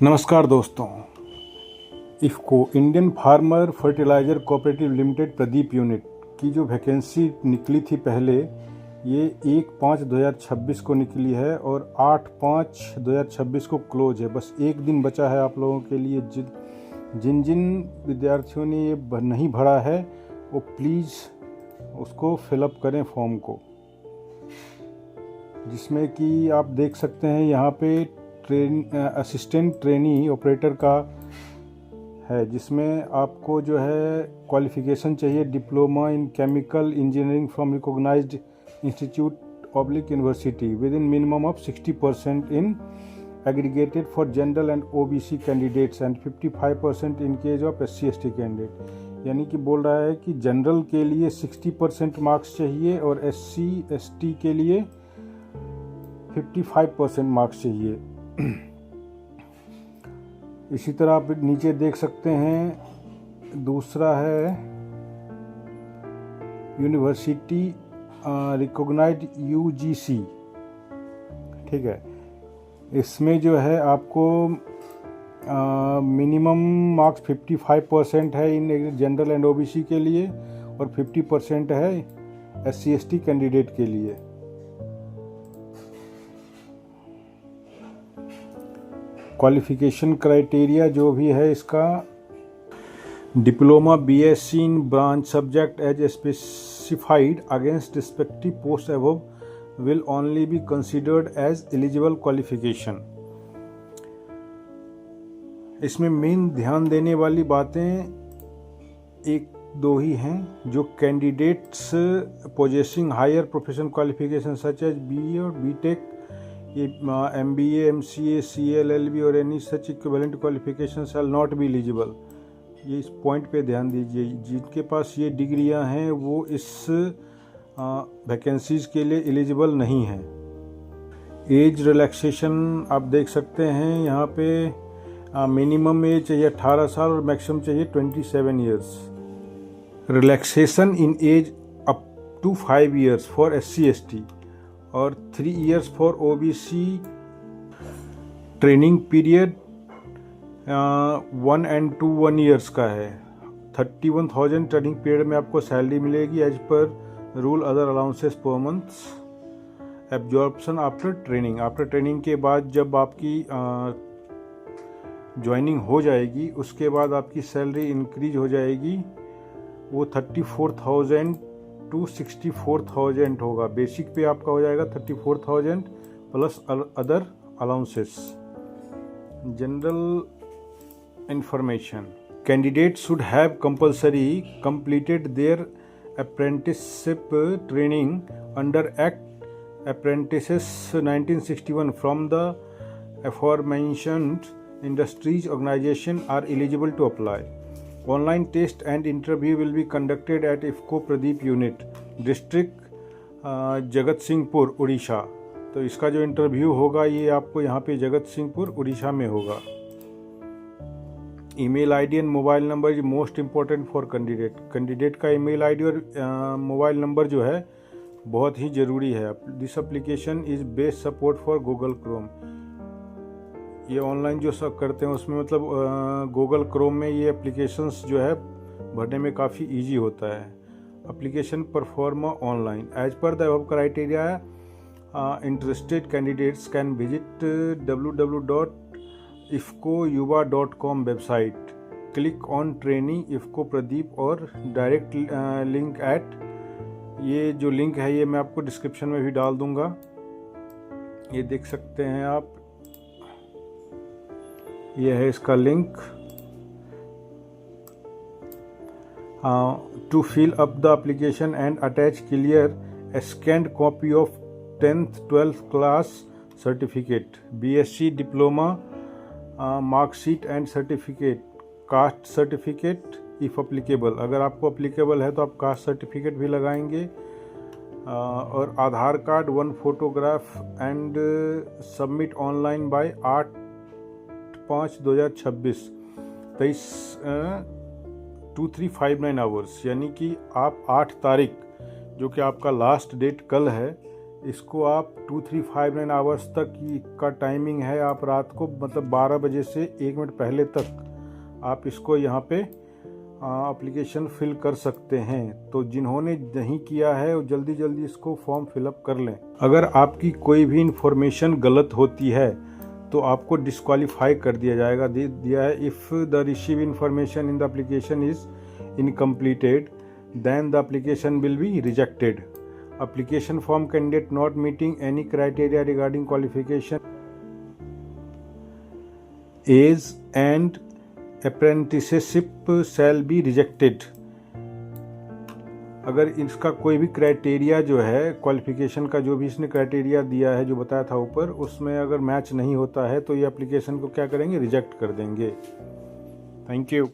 नमस्कार दोस्तों, IFFCO Indian farmer fertiliser cooperative limited Pradeep unit की जो वैकेंसी निकली थी पहले, ये 1/5/2026 को निकली है और 8/5/2026 को क्लोज है। बस एक दिन बचा है आप लोगों के लिए। जिन जिन विद्यार्थियों ने ये नहीं भरा है वो प्लीज़ उसको फिलअप करें फॉर्म को, जिसमें कि आप देख सकते हैं यहाँ पे असिस्टेंट ट्रेनी ऑपरेटर का है, जिसमें आपको जो है क्वालिफ़िकेशन चाहिए diploma in chemical engineering from recognised institute oblique university with in minimum of 60% in aggregated for general and OBC candidates and 55% in case of SC/ST candidate. यानी कि बोल रहा है कि जनरल के लिए 60% मार्क्स चाहिए और SC/ST के लिए 55% मार्क्स चाहिए। इसी तरह आप नीचे देख सकते हैं, दूसरा है यूनिवर्सिटी रिकॉग्नाइज्ड UGC, ठीक है। इसमें जो है आपको मिनिमम मार्क्स 55% है इन जनरल एंड OBC के लिए और 50% है SC/ST कैंडिडेट के लिए। क्वालिफ़िकेशन क्राइटेरिया जो भी है इसका, diploma BSc in branch subject as specified against respective post above will only be considered as eligible qualification. इसमें मेन ध्यान देने वाली बातें एक दो ही हैं, जो candidates possessing higher professional qualification such as BE और BTech, ये MBA, MCA, CA, LLB और any such equivalent qualification shall not be eligible. ये इस पॉइंट पे ध्यान दीजिए, जिनके पास ये डिग्रियां हैं वो इस वैकेंसीज़ के लिए एलिजिबल नहीं हैं। एज रिलैक्सेशन आप देख सकते हैं यहाँ पे, मिनिमम एज चाहिए 18 साल और मैक्सिमम चाहिए 27 years. Relaxation in age up to 5 years for SC/ST और 3 years for OBC। Training period 1 and 2 1 years का है। 31,000 ट्रेनिंग पीरियड में आपको सैलरी मिलेगी as per rule, other allowances per month. Absorption after training के बाद जब आपकी ज्वाइनिंग हो जाएगी उसके बाद आपकी सैलरी इंक्रीज हो जाएगी, वो 34,000 to 64,000 होगा। बेसिक पे आपका हो जाएगा 34,000 plus other allowances. General information, candidate should have compulsory completed their apprenticeship training under Act Apprentices 1961 from the aforementioned industries organization are eligible to apply. Online test and interview will be conducted at IFFCO Pradeep unit, district जगत सिंहपुर, उड़ीसा। तो इसका जो interview होगा ये आपको यहाँ पे जगत सिंहपुर उड़ीसा में होगा। Email ID and mobile number is most important for candidate का ईमेल आईडी और मोबाइल नंबर जो है बहुत ही ज़रूरी है। This application is best support for Google Chrome. ये ऑनलाइन जो सब करते हैं उसमें मतलब गूगल क्रोम में ये एप्लीकेशंस जो है भरने में काफ़ी इजी होता है। Application perform online as per the above criteria. Interested candidates can visit www.ifcoyuva.com website, click on training IFFCO Pradeep और डायरेक्ट लिंक एट। ये जो लिंक है ये मैं आपको डिस्क्रिप्शन में भी डाल दूंगा, ये देख सकते हैं आप। यह है इसका link. To fill up the application and attach clear a scanned copy of 10th 12th class certificate, BSc diploma marksheet and certificate, caste certificate if applicable. अगर आपको अप्लीकेबल है तो आप कास्ट सर्टिफिकेट भी लगाएंगे, और Aadhaar card 1 photograph and submit online by 8/5/2026 2359 hours. यानी कि आप 8 तारीख, जो कि आपका लास्ट डेट कल है, इसको आप 2359 आवर्स तक का टाइमिंग है। आप रात को मतलब 12 बजे से 1 मिनट पहले तक आप इसको यहाँ पे एप्लीकेशन फिल कर सकते हैं। तो जिन्होंने नहीं किया है वो जल्दी जल्दी इसको फॉर्म फिलअप कर लें। अगर आपकी कोई भी इंफॉर्मेशन गलत होती है तो आपको डिस्क्वालीफाई कर दिया जाएगा। दिया है if the receive information in the application is incompleted then the application will be rejected. Application form candidate not meeting any criteria regarding qualification, age and apprenticeship shall be rejected। अगर इसका कोई भी criteria जो है qualification का, जो भी इसने क्राइटेरिया दिया है जो बताया था ऊपर, उसमें अगर मैच नहीं होता है तो ये एप्लीकेशन को क्या करेंगे, रिजेक्ट कर देंगे। Thank you.